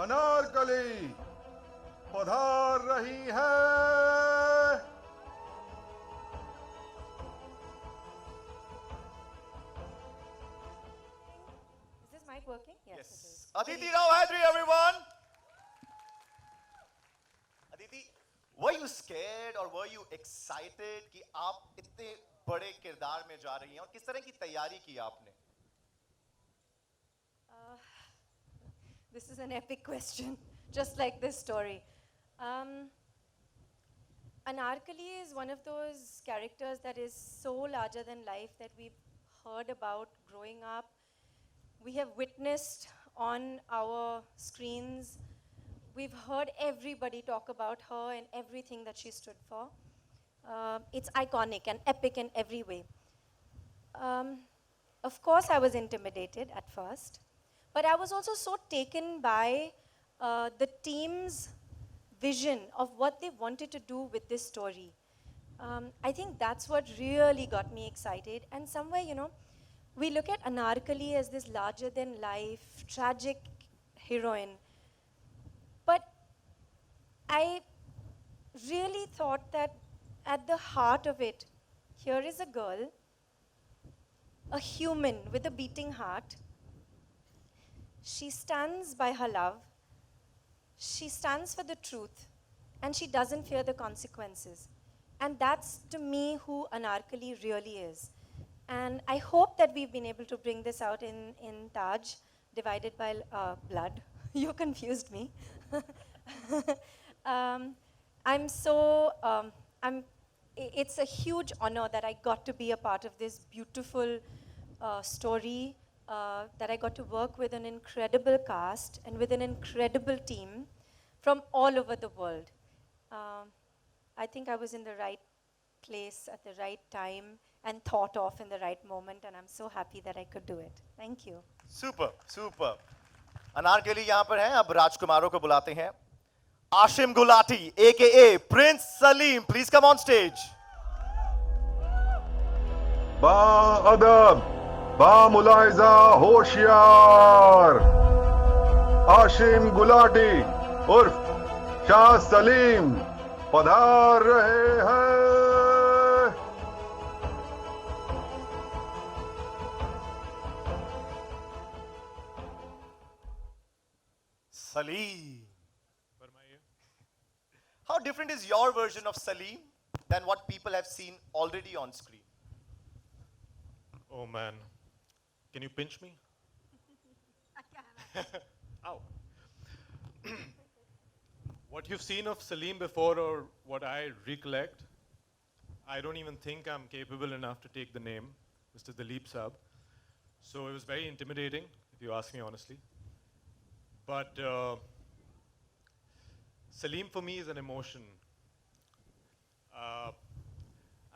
अनारकली पधार रही है। Is this mic working? Yes. It is. Aditi Rao Hadri, everyone. Aditi, were you scared or were you excited कि आप इतने बड़े किरदार में जा रही हैं और किस तरह की तैयारी की आपने? This is an epic question, just like this story. Anarkali is one of those characters that is so larger than life that we've heard about growing up. We have witnessed on our screens. We've heard everybody talk about her and everything that she stood for. It's iconic and epic in every way. Of course, I was intimidated at first, but I was also so taken by the team's vision of what they wanted to do with this story. I think that's what really got me excited. And somewhere, we look at Anarkali as this larger than life, tragic heroine. But I really thought that at the heart of it, here is a girl, a human with a beating heart. She stands by her love. She stands for the truth, and she doesn't fear the consequences. And that's, to me, who Anarkali really is. And I hope that we've been able to bring this out in Taj, Divided by Blood. You confused me. It's a huge honor that I got to be a part of this beautiful story, that I got to work with an incredible cast and with an incredible team from all over the world. I think I was in the right place at the right time and thought of in the right moment, and I'm so happy that I could do it. Thank you. Super, super. Anarkali यहाँ पर हैं, अब राजकुमारों को बुलाते हैं. Ashim Gulati, aka Prince Salim, please come on stage. बाअदब, बामुलाइजा होशियार आशिम गुलाटी उर्फ शाह सलीम पधार रहे हैं। Salim. How different is your version of Salim than what people have seen already on screen? Oh man, can you pinch me? Ow. What you've seen of Salim before or what I recollect, I don't even think I'm capable enough to take the name, Mr. Dalip Saab. So it was very intimidating, if you ask me honestly. But Salim for me is an emotion.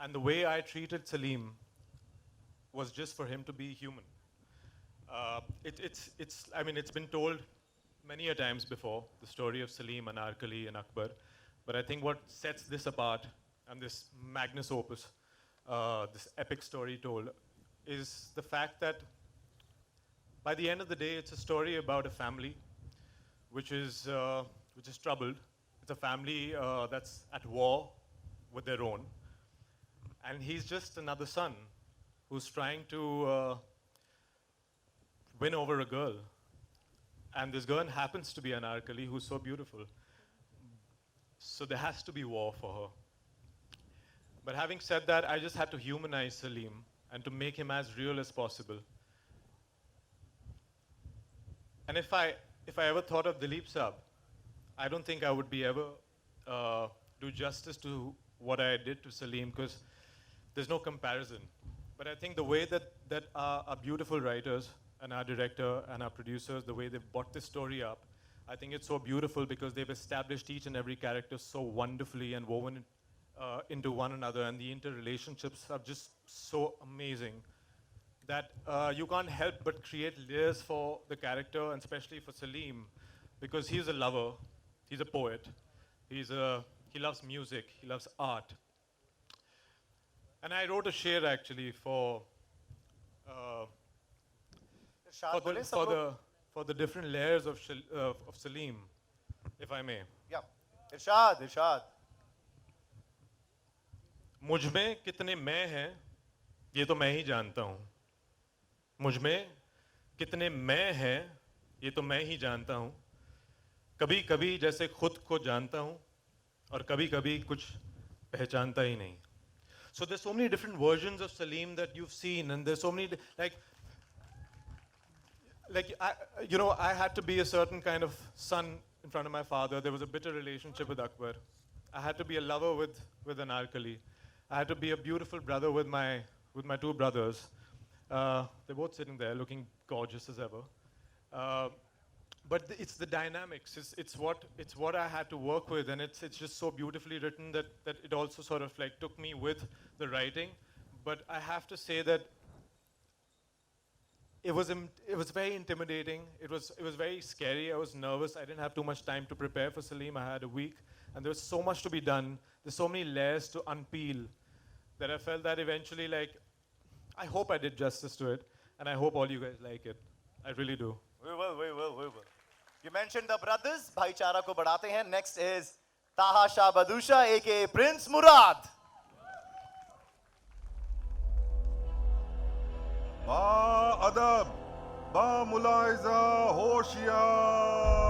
And the way I treated Salim was just for him to be human. It's been told many a times before, the story of Salim, Anarkali, and Akbar. But I think what sets this apart and this magnus opus, this epic story told, is the fact that by the end of the day, it's a story about a family which is troubled. It's a family that's at war with their own. And he's just another son who's trying to win over a girl. And this girl happens to be Anarkali, who's so beautiful. So there has to be war for her. But having said that, I just had to humanize Salim and to make him as real as possible. And if I ever thought of Dalip Saab, I don't think I would be ever do justice to what I did to Salim, because there's no comparison. But I think the way that our beautiful writers and our director and our producers, the way they've brought this story up, I think it's so beautiful because they've established each and every character so wonderfully and woven into one another, and the interrelationships are just so amazing that you can't help but create layers for the character, and especially for Salim, because he's a lover, he's a poet, he loves music, he loves art. And I wrote a share actually for इरशाद बोले, सब लोग for the different layers of, of Salim, if I may. Yeah. Irshad, Irshad. मुझ में कितने मैं हैं ये तो मैं ही जानता हूँ मुझ में कितने मैं हैं ये तो मैं ही जानता हूँ कभी कभी जैसे खुद को जानता हूँ और कभी कभी कुछ पहचानता ही नहीं So there's so many different versions of Salim that you've seen and there's so many like I had to be a certain kind of son in front of my father. There was a bitter relationship with Akbar. I had to be a lover with Anarkali. I had to be a beautiful brother with my two brothers. They're both sitting there looking gorgeous as ever. But it's the dynamics. It's what I had to work with, and it's just so beautifully written that it also sort of like took me with the writing. But I have to say that it was very intimidating. It was very scary. I was nervous. I didn't have too much time to prepare for Salim. I had a week, and there was so much to be done. There's so many layers to unpeel that I felt that eventually, like, I hope I did justice to it, and I hope all you guys like it. I really do. We will. You mentioned the brothers. भाईचारा को बढ़ाते हैं. Next is Taha Shah Badusha, aka Prince Murad. बाअदब बामुलाइजा होशियार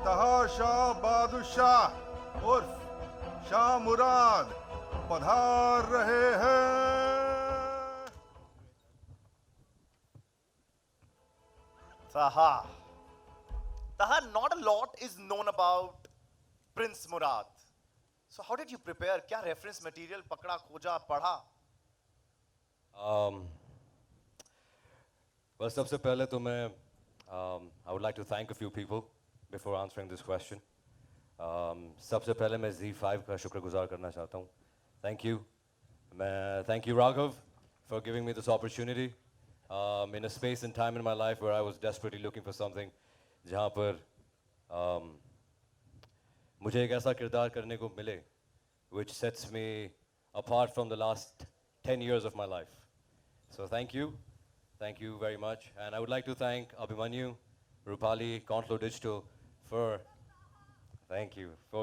तहाशा बादशाह उर्फ शाह मुराद पधार रहे हैं Taha. Taha, not a lot is known about Prince Murad. So how did you prepare? क्या reference material पकड़ा, खोजा, पढ़ा? Well, सबसे पहले तो मैं I would like to thank a few people before answering this question. सबसे पहले मैं Z5 का शुक्रगुजार करना चाहता हूँ. Thank you. Thank you, Raghav, for giving me this opportunity in a space and time in my life where I was desperately looking for something जहाँ पर मुझे एक ऐसा किरदार करने को मिले which sets me apart from the last 10 years of my life. So thank you very much, and I would like to thank Abhimanyu, Rupali, Contlo Digital for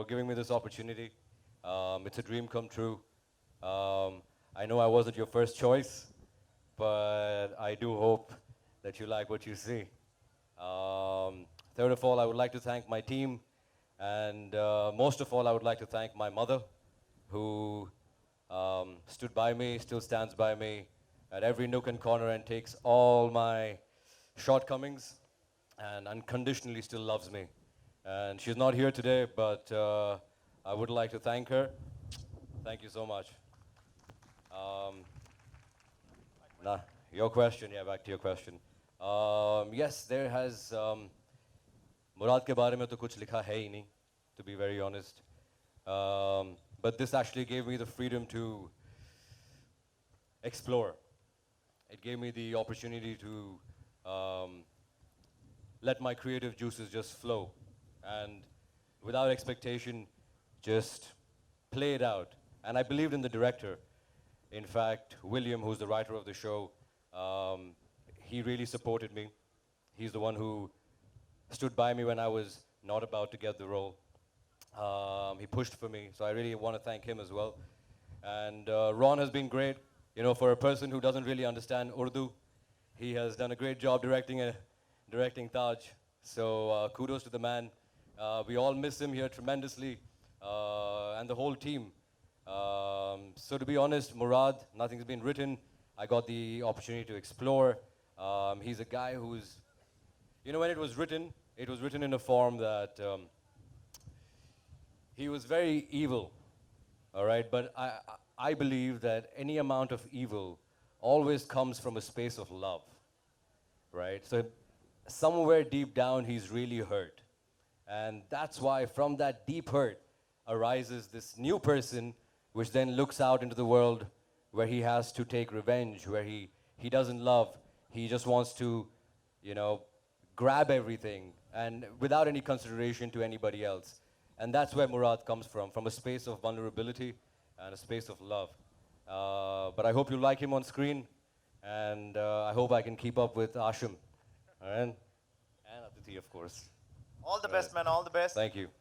giving me this opportunity. It's a dream come true. I know I wasn't your first choice, but I do hope that you like what you see. Third of all, I would like to thank my team, and most of all, I would like to thank my mother, who stood by me, still stands by me at every nook and corner and takes all my shortcomings and unconditionally still loves me. And she's not here today, but I would like to thank her. Thank you so much. Your question, back to your question. Yes, there has, Murad ke baare mein to kuch likha hai hi nahi, to be very honest. But this actually gave me the freedom to explore. It gave me the opportunity to let my creative juices just flow and without expectation just play it out. And I believed in the director. In fact, William, who's the writer of the show, he really supported me. He's the one who stood by me when I was not about to get the role. He pushed for me, so I really want to thank him as well. And Ron has been great. You know, for a person who doesn't really understand Urdu, he has done a great job directing Taj. So kudos to the man. We all miss him here tremendously, and the whole team. So to be honest, Murad, nothing's been written. I got the opportunity to explore. He's a guy who's, you know, when it was written in a form that he was very evil, all right? But I believe that any amount of evil always comes from a space of love, right? So somewhere deep down, he's really hurt. And that's why from that deep hurt arises this new person, which then looks out into the world where he has to take revenge, where he doesn't love. He just wants to, you know, grab everything and without any consideration to anybody else. And that's where Murad comes from a space of vulnerability and a space of love. But I hope you like him on screen, and I hope I can keep up with Ashim and Aditi, of course. All the best, man. All the best. Thank you.